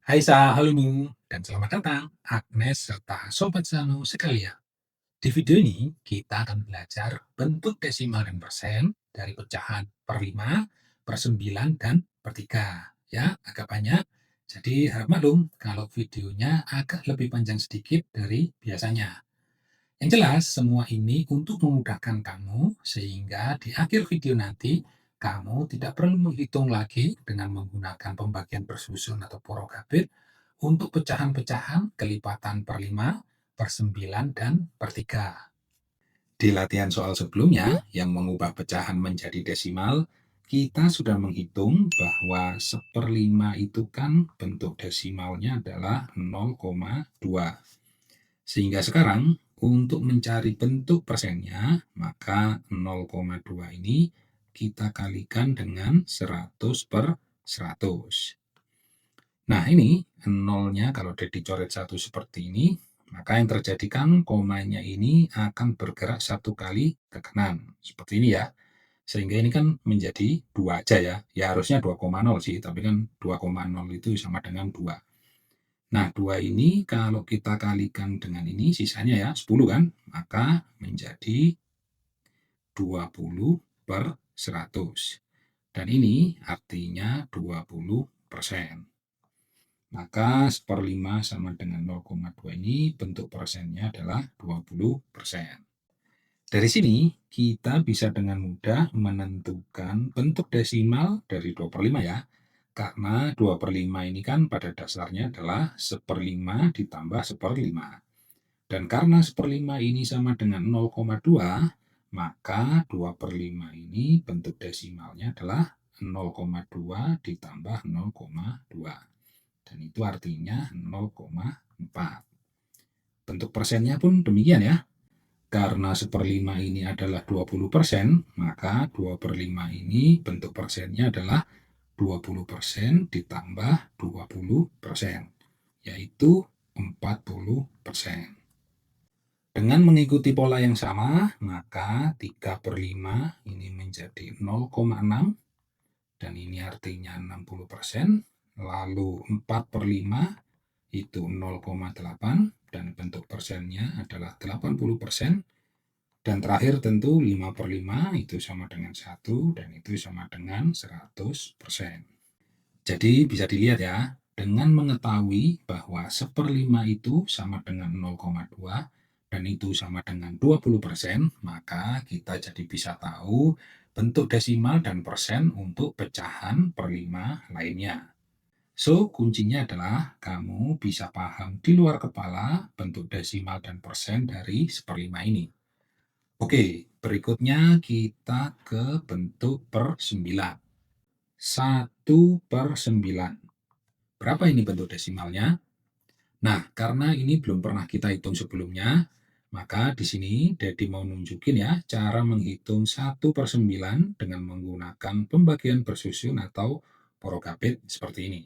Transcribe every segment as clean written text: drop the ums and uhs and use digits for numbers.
Hai halo dan selamat datang Agnes serta Sobat Sano sekalian. Di video ini kita akan belajar bentuk desimal dan persen dari pecahan per 5, per 9, dan per 3. Ya, agak banyak. Jadi harap maklum kalau videonya agak lebih panjang sedikit dari biasanya. Yang jelas, semua ini untuk memudahkan kamu sehingga di akhir video nanti kamu tidak perlu menghitung lagi dengan menggunakan pembagian bersusun atau porogabit untuk pecahan-pecahan kelipatan per 5, per 9, dan per 3. Di latihan soal sebelumnya yang mengubah pecahan menjadi desimal, kita sudah menghitung bahwa seperlima itu kan bentuk desimalnya adalah 0,2. Sehingga sekarang untuk mencari bentuk persennya, maka 0,2 ini kita kalikan dengan 100 per 100. Nah ini nolnya kalau udah dicoret satu seperti ini, maka yang terjadi kan komanya ini akan bergerak satu kali ke kanan. Seperti ini ya. Sehingga ini kan menjadi 2 aja ya. Ya harusnya 2,0 sih, tapi kan 2,0 itu sama dengan 2. Nah, 2 ini kalau kita kalikan dengan ini, sisanya ya 10 kan, maka menjadi 20 per 100. Dan ini artinya 20%. Maka seperlima sama dengan 0,2 ini bentuk persennya adalah 20%. Dari sini kita bisa dengan mudah menentukan bentuk desimal dari 2 per 5 ya. Karena 2 per 5 ini kan pada dasarnya adalah seperlima ditambah seperlima. Dan karena seperlima ini sama dengan 0,2, maka 2 per 5 ini bentuk desimalnya adalah 0,2 ditambah 0,2. Dan itu artinya 0,4. Bentuk persennya pun demikian ya. Karena seperlima ini adalah 20%, maka 2 per 5 ini bentuk persennya adalah 20% ditambah 20%, yaitu 40%. Dengan mengikuti pola yang sama, maka 3 per 5 ini menjadi 0,6, dan ini artinya 60%. Lalu 4 per 5 itu 0,8, dan bentuk persennya adalah 80%. Dan terakhir tentu 5 per 5 itu sama dengan 1, dan itu sama dengan 100%. Jadi bisa dilihat ya, dengan mengetahui bahwa seperlima itu sama dengan 0,2 dan itu sama dengan 20%, maka kita jadi bisa tahu bentuk desimal dan persen untuk pecahan per 5 lainnya. So, kuncinya adalah kamu bisa paham di luar kepala bentuk desimal dan persen dari seperlima ini. Oke, berikutnya kita ke bentuk per 9. 1 per 9. Berapa ini bentuk desimalnya? Nah, karena ini belum pernah kita hitung sebelumnya, maka di sini Dedi mau nunjukin ya cara menghitung 1 per 9 dengan menggunakan pembagian bersusun atau porogabit seperti ini.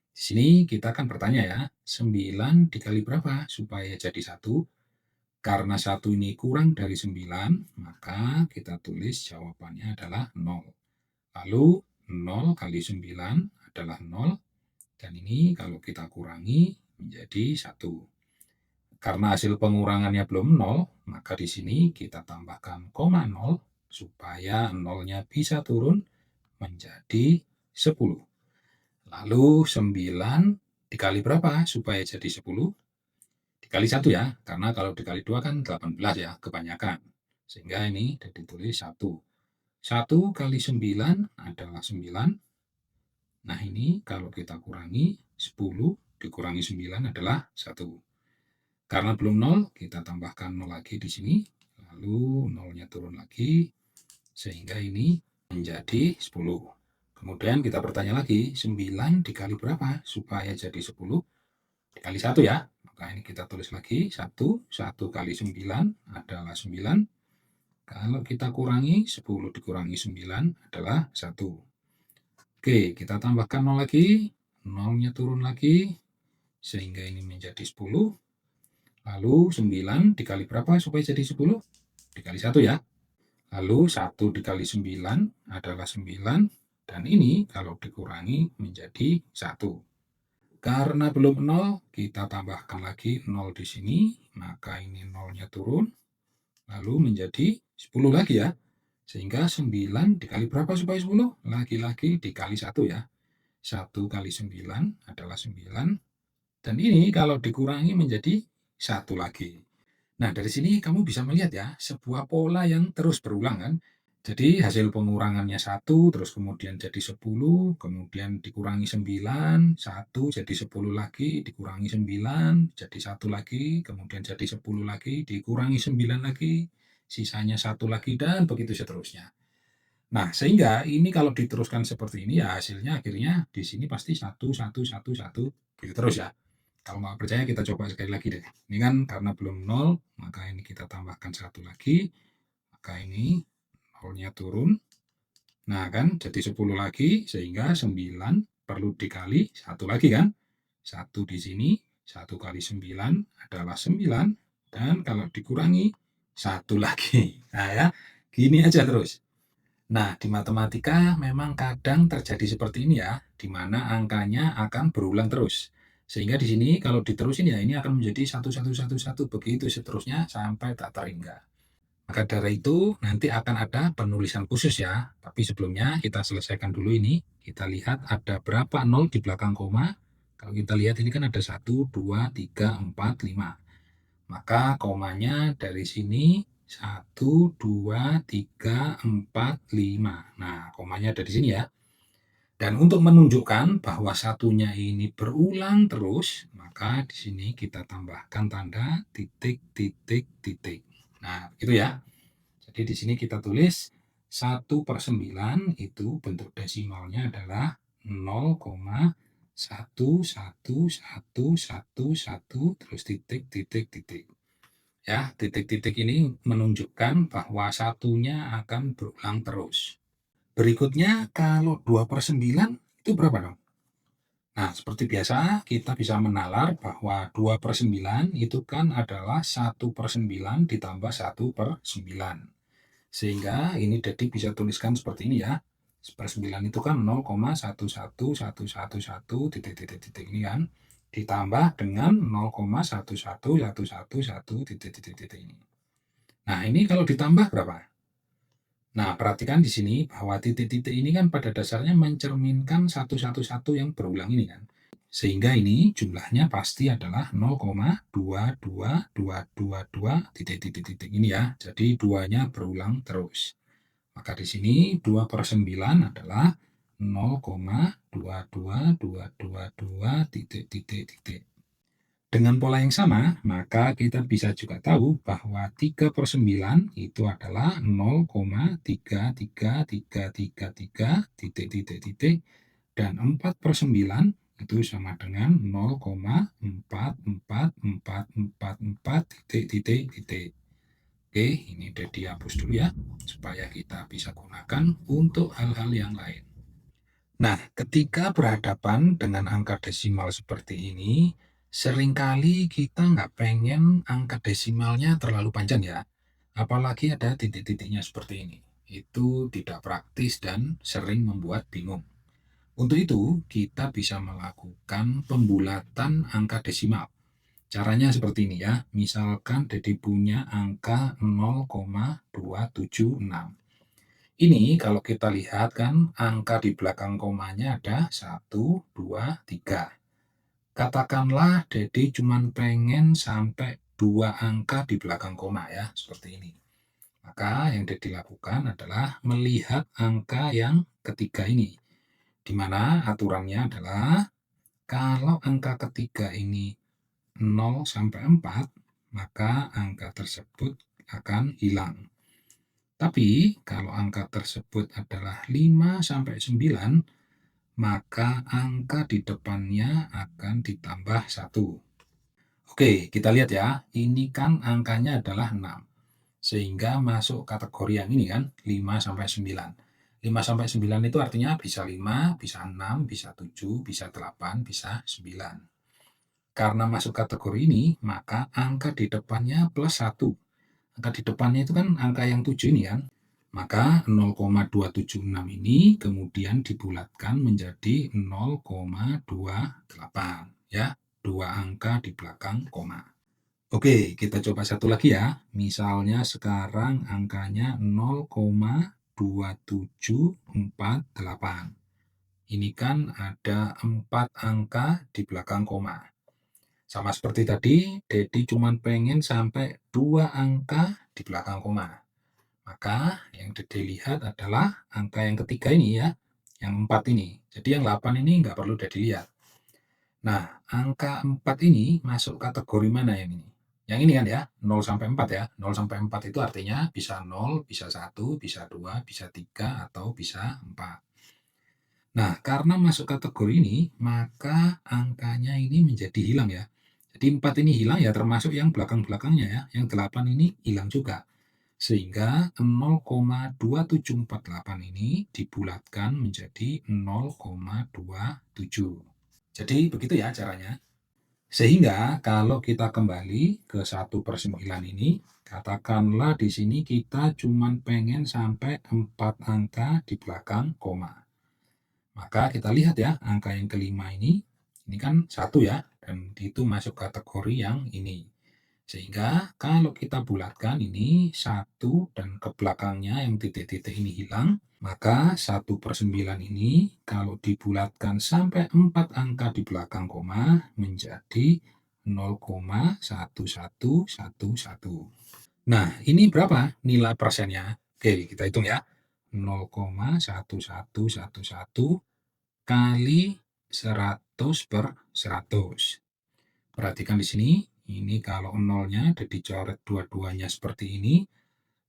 Di sini kita akan bertanya ya, 9 dikali berapa supaya jadi 1? Karena 1 ini kurang dari 9, maka kita tulis jawabannya adalah 0. Lalu 0 kali 9 adalah 0, dan ini kalau kita kurangi menjadi 1. Karena hasil pengurangannya belum 0, maka di sini kita tambahkan koma 0 supaya 0-nya bisa turun menjadi 10. Lalu 9 dikali berapa supaya jadi 10? Dikali 1 ya, karena kalau dikali 2 kan 18 ya, kebanyakan. Sehingga ini ditulis 1. 1 kali 9 adalah 9. Nah ini kalau kita kurangi 10 dikurangi 9 adalah 1. Karena belum 0, kita tambahkan 0 lagi di sini. Lalu 0-nya turun lagi, sehingga ini menjadi 10. Kemudian kita bertanya lagi, 9 dikali berapa supaya jadi 10? Dikali 1 ya. Maka ini kita tulis lagi 1. 1 kali 9 adalah 9. Kalau kita kurangi, 10 dikurangi 9 adalah 1. Oke, kita tambahkan 0 lagi. 0-nya turun lagi, sehingga ini menjadi 10. Lalu 9 dikali berapa supaya jadi 10? Dikali 1 ya. Lalu 1 dikali 9 adalah 9. Dan ini kalau dikurangi menjadi 1. Karena belum 0, kita tambahkan lagi 0 di sini, maka ini 0-nya turun, lalu menjadi 10 lagi ya. Sehingga 9 dikali berapa supaya 10? Lagi-lagi dikali 1 ya. 1 kali 9 adalah 9, dan ini kalau dikurangi menjadi 1 lagi. Nah, dari sini kamu bisa melihat ya, sebuah pola yang terus berulang kan. Jadi hasil pengurangannya 1, terus kemudian jadi 10, kemudian dikurangi 9, 1 jadi 10 lagi, dikurangi 9, jadi 1 lagi, kemudian jadi 10 lagi, dikurangi 9 lagi, sisanya 1 lagi, dan begitu seterusnya. Nah, sehingga ini kalau diteruskan seperti ini ya hasilnya akhirnya di sini pasti 1, 1, 1, 1, gitu terus ya. Kalau nggak percaya kita coba sekali lagi deh. Ini kan karena belum 0, maka ini kita tambahkan 1 lagi, maka ini 0-nya turun. Nah kan jadi 10 lagi, sehingga 9 perlu dikali 1 lagi kan. 1 di sini, 1 kali 9 adalah 9, dan kalau dikurangi 1 lagi. Nah ya, gini aja terus. Nah, di matematika memang kadang terjadi seperti ini ya, di mana angkanya akan berulang terus. Sehingga di sini kalau diterusin ya ini akan menjadi 1111 begitu seterusnya sampai tak terhingga. Maka dari itu nanti akan ada penulisan khusus ya. Tapi sebelumnya kita selesaikan dulu ini. Kita lihat ada berapa nol di belakang koma. Kalau kita lihat ini kan ada 1, 2, 3, 4, 5. Maka komanya dari sini 1, 2, 3, 4, 5. Nah, komanya ada di sini ya. Dan untuk menunjukkan bahwa satunya ini berulang terus, maka di sini kita tambahkan tanda titik, titik, titik. Nah, gitu ya. Jadi di sini kita tulis 1/9 itu bentuk desimalnya adalah 0,11111 terus titik, titik, titik. Ya, titik-titik ini menunjukkan bahwa satunya akan berulang terus. Berikutnya, kalau 2/9 itu berapa dong? Nah, seperti biasa, kita bisa menalar bahwa 2/9 itu kan adalah 1/9 ditambah 1/9. Sehingga ini jadi bisa tuliskan seperti ini ya. 1/9 itu kan 0,11111 titik-titik-titik ini kan. Ditambah dengan 0,11111 titik-titik-titik ini. Nah, ini kalau ditambah berapa? Nah, perhatikan di sini bahwa titik-titik ini kan pada dasarnya mencerminkan 111 yang berulang ini kan. Sehingga ini jumlahnya pasti adalah 0,22222 titik-titik-titik ini ya. Jadi duanya berulang terus. Maka di sini 2/9 adalah 0,22222 titik-titik-titik. Dengan pola yang sama, maka kita bisa juga tahu bahwa 3/9 itu adalah 0,33333 titik-titik-titik, dan 4/9 itu sama dengan 0,4444 titik-titik-titik. Oke, ini udah dihapus dulu ya, supaya kita bisa gunakan untuk hal-hal yang lain. Nah, ketika berhadapan dengan angka desimal seperti ini, seringkali kita nggak pengen angka desimalnya terlalu panjang ya. Apalagi ada titik-titiknya seperti ini. Itu tidak praktis dan sering membuat bingung. Untuk itu, kita bisa melakukan pembulatan angka desimal. Caranya seperti ini ya. Misalkan Dedi punya angka 0,276. Ini kalau kita lihat kan angka di belakang komanya ada 1, 2, 3. Katakanlah Dedi cuma pengen sampai 2 angka di belakang koma ya, seperti ini. Maka yang Dedi lakukan adalah melihat angka yang ketiga ini. Di mana aturannya adalah kalau angka ketiga ini 0 sampai 4, maka angka tersebut akan hilang. Tapi kalau angka tersebut adalah 5 sampai 9, maka angka di depannya akan ditambah 1. Oke, kita lihat ya. Ini kan angkanya adalah 6. Sehingga masuk kategori yang ini kan, 5 sampai 9. 5 sampai 9 itu artinya bisa 5, bisa 6, bisa 7, bisa 8, bisa 9. Karena masuk kategori ini, maka angka di depannya plus 1. Angka di depannya itu kan angka yang 7 ini kan. Maka 0,276 ini kemudian dibulatkan menjadi 0,28 ya, 2 angka di belakang koma. Oke, kita coba satu lagi ya. Misalnya sekarang angkanya 0,2748. Ini kan ada 4 angka di belakang koma. Sama seperti tadi, Dedi cuma pengen sampai 2 angka di belakang koma. Maka yang Dede lihat adalah angka yang ketiga ini ya, yang 4 ini. Jadi yang 8 ini nggak perlu Dede lihat. Nah, angka 4 ini masuk kategori mana yang ini? Yang ini kan ya, 0 sampai 4 ya. 0 sampai 4 itu artinya bisa 0, bisa 1, bisa 2, bisa 3, atau bisa 4. Nah, karena masuk kategori ini, maka angkanya ini menjadi hilang ya. Jadi 4 ini hilang ya, termasuk yang belakang-belakangnya ya. Yang 8 ini hilang juga. Sehingga 0,2748 ini dibulatkan menjadi 0,27. Jadi begitu ya caranya. Sehingga kalau kita kembali ke 1/9 ini, katakanlah di sini kita cuma pengen sampai 4 angka di belakang koma. Maka kita lihat ya, angka yang kelima ini kan 1 ya, dan itu masuk kategori yang ini. Sehingga kalau kita bulatkan ini 1 dan ke belakangnya yang titik-titik ini hilang, maka 1/9 ini kalau dibulatkan sampai 4 angka di belakang koma menjadi 0,1111. Nah, ini berapa nilai persennya? Oke, kita hitung ya. 0,1111 kali 100/100. Perhatikan di sini, ini kalau nolnya ada dicoret dua-duanya seperti ini,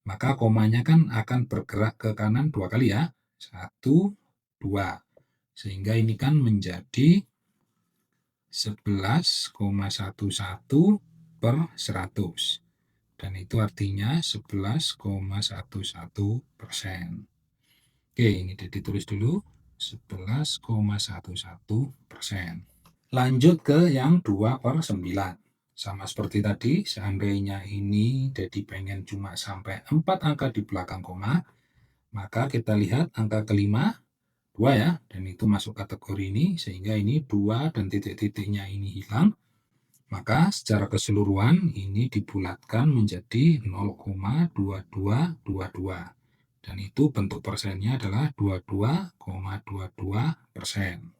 maka komanya kan akan bergerak ke kanan 2 kali ya. 1, 2. Sehingga ini kan menjadi 11,11/100. Dan itu artinya 11,11%. Oke, ini ditulis dulu, 11,11%. Lanjut ke yang 2/9. Sama seperti tadi, seandainya ini Dedi pengen cuma sampai 4 angka di belakang koma, maka kita lihat angka kelima, 2 ya, dan itu masuk kategori ini, sehingga ini 2 dan titik-titiknya ini hilang. Maka secara keseluruhan ini dibulatkan menjadi 0,2222. Dan itu bentuk persennya adalah 22,22%.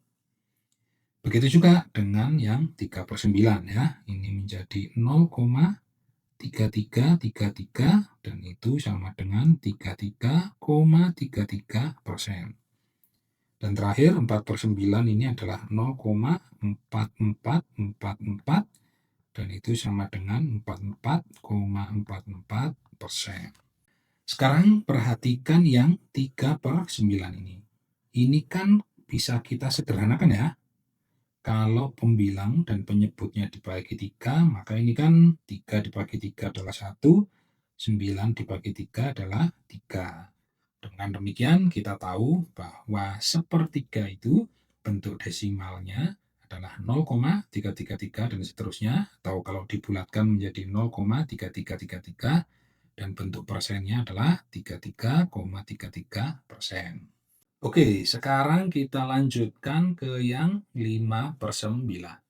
Begitu juga dengan yang 3/9 ya. Ini menjadi 0,3333 dan itu sama dengan 33,33%. Dan terakhir 4/9 ini adalah 0,4444 dan itu sama dengan 44,44%. Sekarang perhatikan yang 3/9 ini. Ini kan bisa kita sederhanakan ya. Kalau pembilang dan penyebutnya dibagi 3, maka ini kan 3 dibagi 3 adalah 1, 9 dibagi 3 adalah 3. Dengan demikian kita tahu bahwa sepertiga itu bentuk desimalnya adalah 0,333 dan seterusnya, atau kalau dibulatkan menjadi 0,3333 dan bentuk persennya adalah 33,33%. Oke, sekarang kita lanjutkan ke yang 5/9.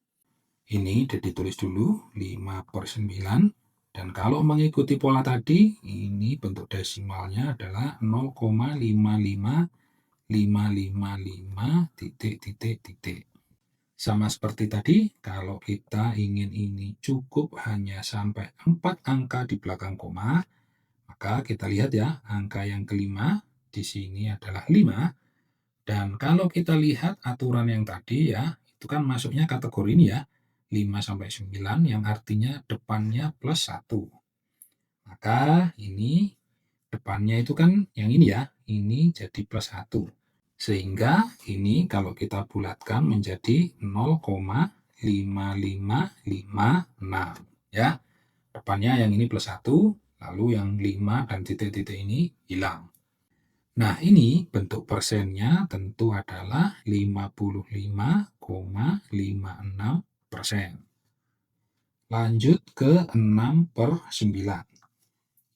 Ini ditulis dulu 5/9. Dan kalau mengikuti pola tadi, ini bentuk desimalnya adalah 0,55555 titik. Sama seperti tadi, kalau kita ingin ini cukup hanya sampai 4 angka di belakang koma, maka kita lihat ya, angka yang kelima di sini adalah 5. Dan kalau kita lihat aturan yang tadi ya, itu kan masuknya kategori ini ya, 5-9 yang artinya depannya plus 1. Maka ini depannya itu kan yang ini ya, ini jadi plus 1. Sehingga ini kalau kita bulatkan menjadi 0,5556 ya. Depannya yang ini plus 1, lalu yang 5 dan titik-titik ini hilang. Nah, ini bentuk persennya tentu adalah 55,56%. Lanjut ke 6/9.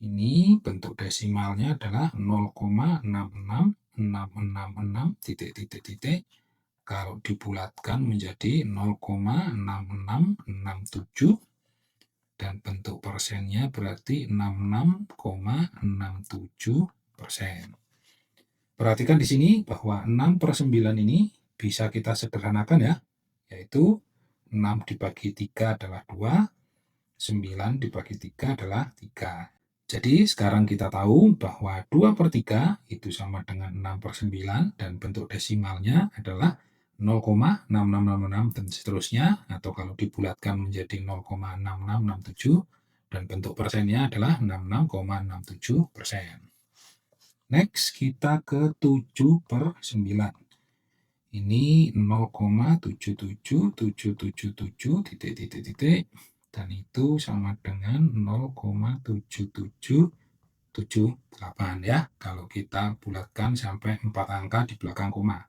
Ini bentuk desimalnya adalah 0,66666 titik. Kalau dibulatkan menjadi 0,6667 dan bentuk persennya berarti 66,67%. Perhatikan di sini bahwa 6/9 ini bisa kita sederhanakan ya, yaitu 6 dibagi 3 adalah 2, 9 dibagi 3 adalah 3. Jadi sekarang kita tahu bahwa 2/3 itu sama dengan 6/9 dan bentuk desimalnya adalah 0,6666 dan seterusnya, atau kalau dibulatkan menjadi 0,6667 dan bentuk persennya adalah 66,67%. Next, kita ke 7/9. Ini 0,77777 titik dan itu sama dengan 0,7778 ya, kalau kita bulatkan sampai 4 angka di belakang koma.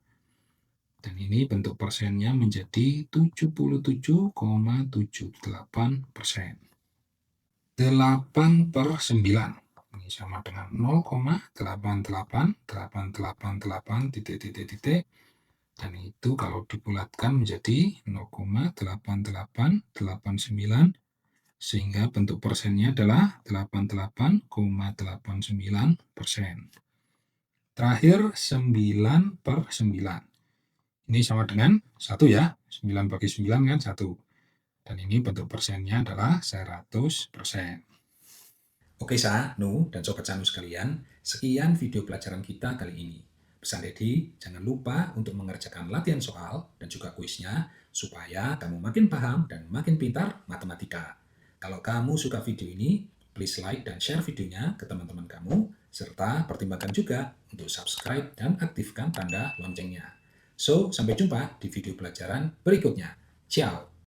Dan ini bentuk persennya menjadi 77,78%. 8/9. Ini sama dengan 0,88888 titik. Dan itu kalau dibulatkan menjadi 0,8889 sehingga bentuk persennya adalah 88,89%. Terakhir 9/9. Ini sama dengan 1 ya. 9 bagi 9 kan 1. Dan ini bentuk persennya adalah 100%. Oke Sa, Nu, dan Sobat Sanu sekalian, sekian video pelajaran kita kali ini. Pesan Dedi, jangan lupa untuk mengerjakan latihan soal dan juga kuisnya supaya kamu makin paham dan makin pintar matematika. Kalau kamu suka video ini, please like dan share videonya ke teman-teman kamu, serta pertimbangkan juga untuk subscribe dan aktifkan tanda loncengnya. So, sampai jumpa di video pelajaran berikutnya. Ciao!